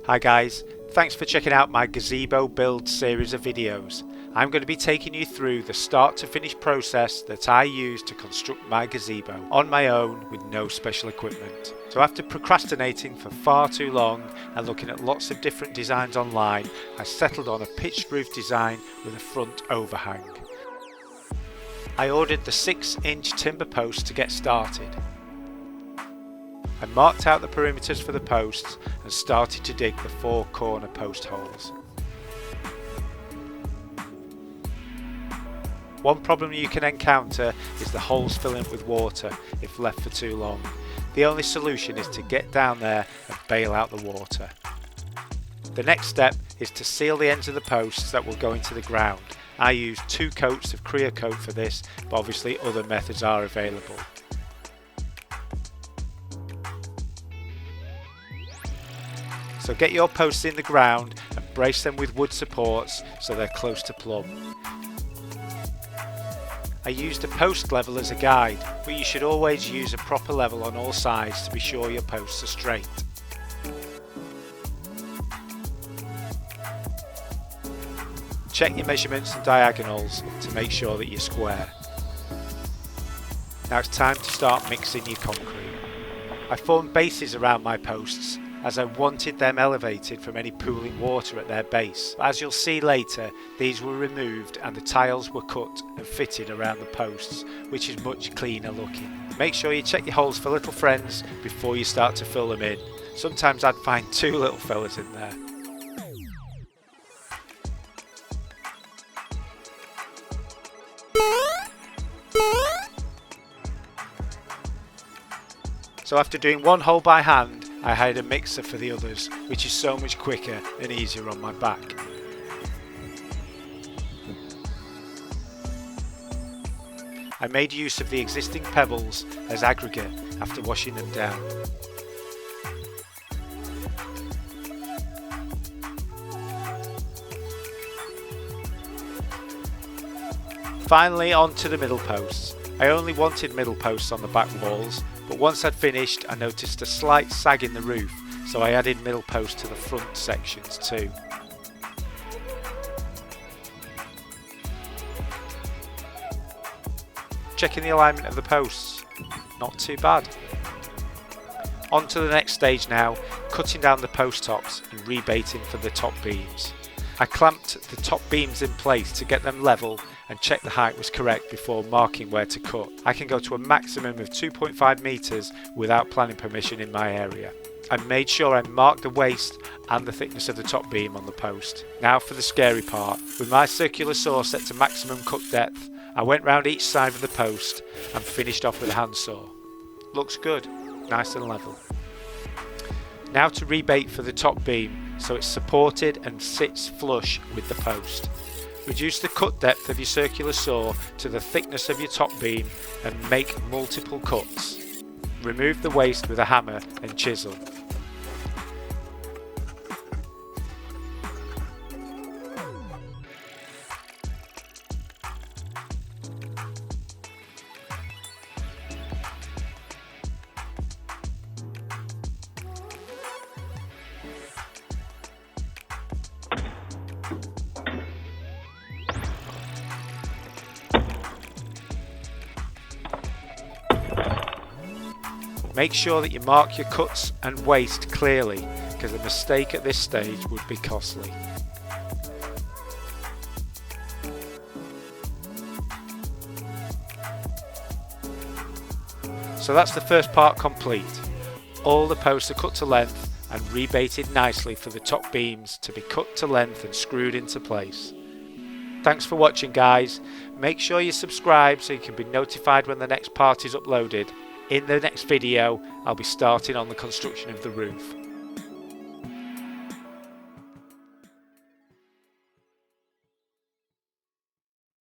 Hi guys, thanks for checking out my Gazebo Build series of videos. I'm going to be taking you through the start to finish process that I use to construct my gazebo on my own with no special equipment. So after procrastinating for far too long and looking at lots of different designs online, I settled on a pitched roof design with a front overhang. I ordered the 6-inch timber post to get started. I marked out the perimeters for the posts and started to dig the 4 corner post holes. One problem you can encounter is the holes filling up with water if left for too long. The only solution is to get down there and bail out the water. The next step is to seal the ends of the posts that will go into the ground. I use 2 coats of clear coat for this, but obviously other methods are available. So get your posts in the ground and brace them with wood supports so they're close to plumb. I used a post level as a guide, but you should always use a proper level on all sides to be sure your posts are straight. Check your measurements and diagonals to make sure that you're square. Now it's time to start mixing your concrete. I formed bases around my posts as I wanted them elevated from any pooling water at their base. But as you'll see later, these were removed and the tiles were cut and fitted around the posts, which is much cleaner looking. Make sure you check your holes for little friends before you start to fill them in. Sometimes I'd find 2 little fellas in there. So after doing 1 hole by hand, I hired a mixer for the others, which is so much quicker and easier on my back. I made use of the existing pebbles as aggregate after washing them down. Finally, on to the middle posts. I only wanted middle posts on the back walls, but once I'd finished I noticed a slight sag in the roof, so I added middle posts to the front sections too. Checking the alignment of the posts, not too bad. On to the next stage now, cutting down the post tops and rebaiting for the top beams. I clamped the top beams in place to get them level and check the height was correct before marking where to cut. I can go to a maximum of 2.5 meters without planning permission in my area. I made sure I marked the waist and the thickness of the top beam on the post. Now for the scary part. With my circular saw set to maximum cut depth, I went round each side of the post and finished off with a handsaw. Looks good, nice and level. Now to rebait for the top beam so it's supported and sits flush with the post. Reduce the cut depth of your circular saw to the thickness of your top beam and make multiple cuts. Remove the waste with a hammer and chisel. Make sure that you mark your cuts and waste clearly, because a mistake at this stage would be costly. So that's the first part complete. All the posts are cut to length and rebaited nicely for the top beams to be cut to length and screwed into place. Thanks for watching guys. Make sure you subscribe so you can be notified when the next part is uploaded. In the next video, I'll be starting on the construction of the roof.